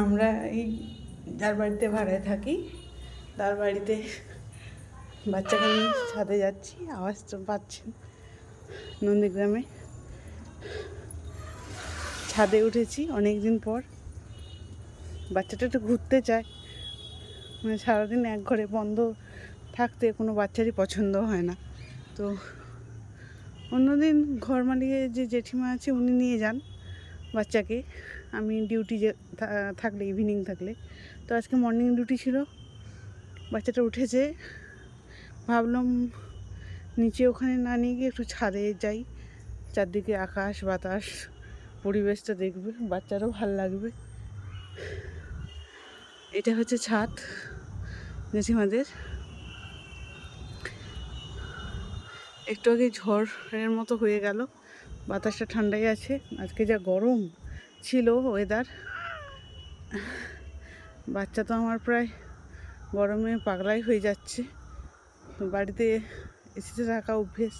আমরা এই যার বাড়িতে ভাড়ায় থাকি তার বাড়িতে বাচ্চাকে নিয়ে ছাদে যাচ্ছি। আওয়াজ তো পাচ্ছেন, নন্দীগ্রামে ছাদে উঠেছি অনেক দিন পর। বাচ্চাটা একটু ঘুরতে চায়, মানে সারাদিন এক ঘরে বন্ধ থাকতে কোনো বাচ্চারই পছন্দ হয় না। তো অন্যদিন ঘর মালিকের যে জেঠিমা আছে উনি নিয়ে যান বাচ্চাকে, আমি ডিউটি থাকলে, ইভিনিং থাকলে। তো আজকে মর্নিং ডিউটি ছিল, বাচ্চাটা উঠেছে, ভাবলাম নিচে ওখানে না নিয়ে গিয়ে একটু ছাদে যাই, চারদিকে আকাশ বাতাস পরিবেশটা দেখবে, বাচ্চারও ভাল লাগবে। এটা হচ্ছে ছাদ জেঠিমাদের। একটু আগে ঝড়ের মতো হয়ে গেল, বাতাসটা ঠান্ডাই আছে। আজকে যা গরম ছিল ওয়েদার, বাচ্চা তো আমার প্রায় গরমে পাগলাই হয়ে যাচ্ছে। বাড়িতে এসিতে থাকা অভ্যেস,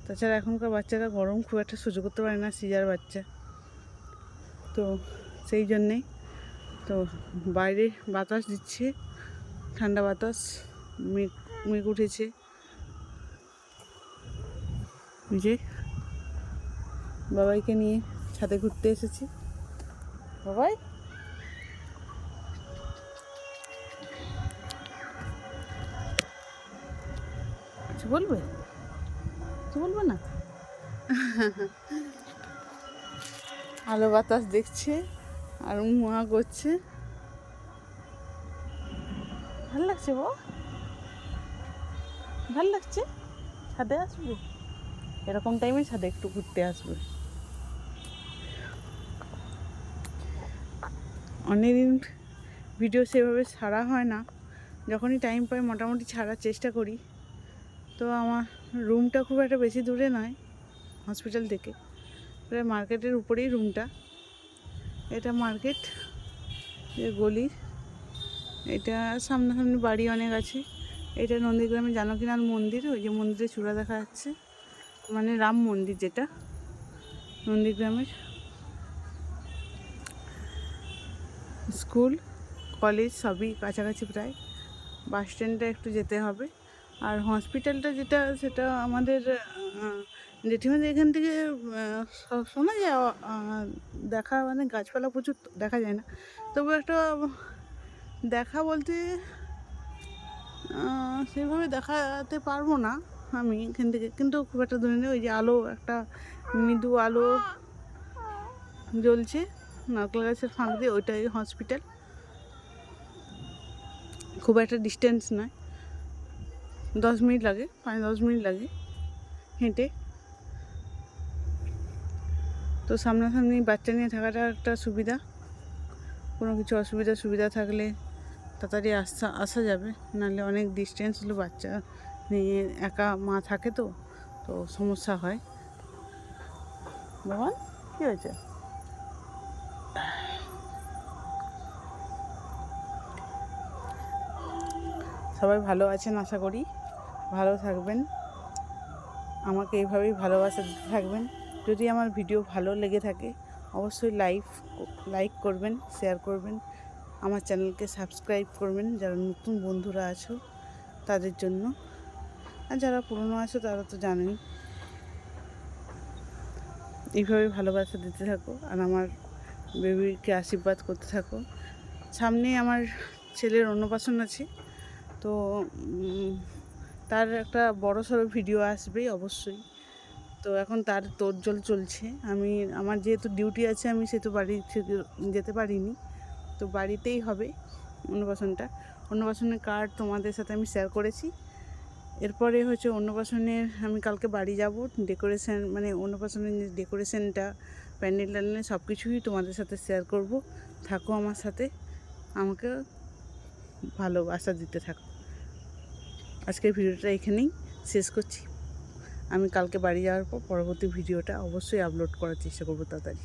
তাছাড়া এখনকার বাচ্চারা গরম খুব একটা সহ্য করতে পারে না, সিজার বাচ্চা তো সেই জন্যেই। তো বাইরে বাতাস দিচ্ছে, ঠান্ডা বাতাস, মেঘ উঠেছে। যে বাবাইকে নিয়ে ছাদে ঘুরতে এসেছি। বাবাই কিছু বলবে? কিছু বলবে না? আলো বাতাস দেখছে আর মুয়া করছে, ভাল লাগছে। ভাল লাগছে। ছাদে আসবে, এরকম টাইমে ছাদে একটু ঘুরতে আসবে। অনেকদিন ভিডিও সেভাবে ছাড়া হয় না, যখনই টাইম পাই মোটামুটি ছাড়ার চেষ্টা করি। তো আমার রুমটা খুব একটা বেশি দূরে নয় হসপিটাল থেকে, প্রায় মার্কেটের উপরেই রুমটা। এটা মার্কেট, গলির, এটা সামনাসামনি বাড়ি অনেক আছে। এটা নন্দীগ্রামে জানকীনাথ মন্দির, ওই যে মন্দিরের চূড়া দেখা যাচ্ছে, মানে রাম মন্দির যেটা নন্দীগ্রামের। স্কুল কলেজ সবই কাছাকাছি প্রায়, বাস স্ট্যান্ডটা একটু যেতে হবে। আর হসপিটালটা যেটা, সেটা আমাদের জেঠিমাদের এখান থেকে শোনা যায়, দেখা মানে গাছপালা প্রচুর দেখা যায় না, তবু একটা দেখা বলতে সেভাবে দেখাতে পারবো না আমি এখান থেকে, কিন্তু খুব একটা দূরে নেই। ওই যে আলো, একটা মৃদু আলো জ্বলছে নারকেল গাছের ফাঁক দিয়ে, ওইটাই হসপিটাল। খুব একটা ডিস্টেন্স নয়, 10 মিনিট লাগে, 5-10 মিনিট লাগে হেঁটে। তো সামনাসামনি বাচ্চা নিয়ে থাকাটা একটা সুবিধা, কোনো কিছু সুবিধা থাকলে তাড়াতাড়ি আসা যাবে, নাহলে অনেক ডিস্টেন্স হলো, বাচ্চা নিয়ে একা মা থাকে তো তো সমস্যা হয়। বাবা কী হয়েছে? সবাই ভালো আছেন আশা করি, ভালো থাকবেন, আমাকে এইভাবেই ভালোবাসা দিতে থাকবেন। যদি আমার ভিডিও ভালো লেগে থাকে অবশ্যই লাইক করবেন, শেয়ার করবেন, আমার চ্যানেলকে সাবস্ক্রাইব করবেন যারা নতুন বন্ধুরা আছো তাদের জন্য, আর যারা পুরনো আছো তারা তো জানেন। এইভাবে ভালোবাসা দিতে থাকো আর আমার বেবিকে আশীর্বাদ করতে থাকো। সামনে আমার ছেলের অন্নপ্রাশন আছে, তো তার একটা বড়সড় ভিডিও আসবে অবশ্যই। তো এখন তার তোড়জোড় চলছে। আমার যেহেতু ডিউটি আছে, আমি সেহেতু বাড়ি থেকে যেতে পারিনি, তো বাড়িতেই হবে অন্নপ্রাশনের কার্ড তোমাদের সাথে আমি শেয়ার করেছি। এরপরে হচ্ছে অন্নপ্রাশনের, আমি কালকে বাড়ি যাব, ডেকোরেশন মানে অন্নপ্রাশনের ডেকোরেশনটা, প্যান্ডেল ট্যান্ডেল সব কিছুই তোমাদের সাথে শেয়ার করব। থাকো আমার সাথে, আমাকে ভালোবাসা দিতে থাকো। আজকের ভিডিওটা এখানেই শেষ করছি। আমি কালকে বাড়ি যাওয়ার পর পরবর্তী ভিডিওটা অবশ্যই আপলোড করার চেষ্টা করব তাড়াতাড়ি।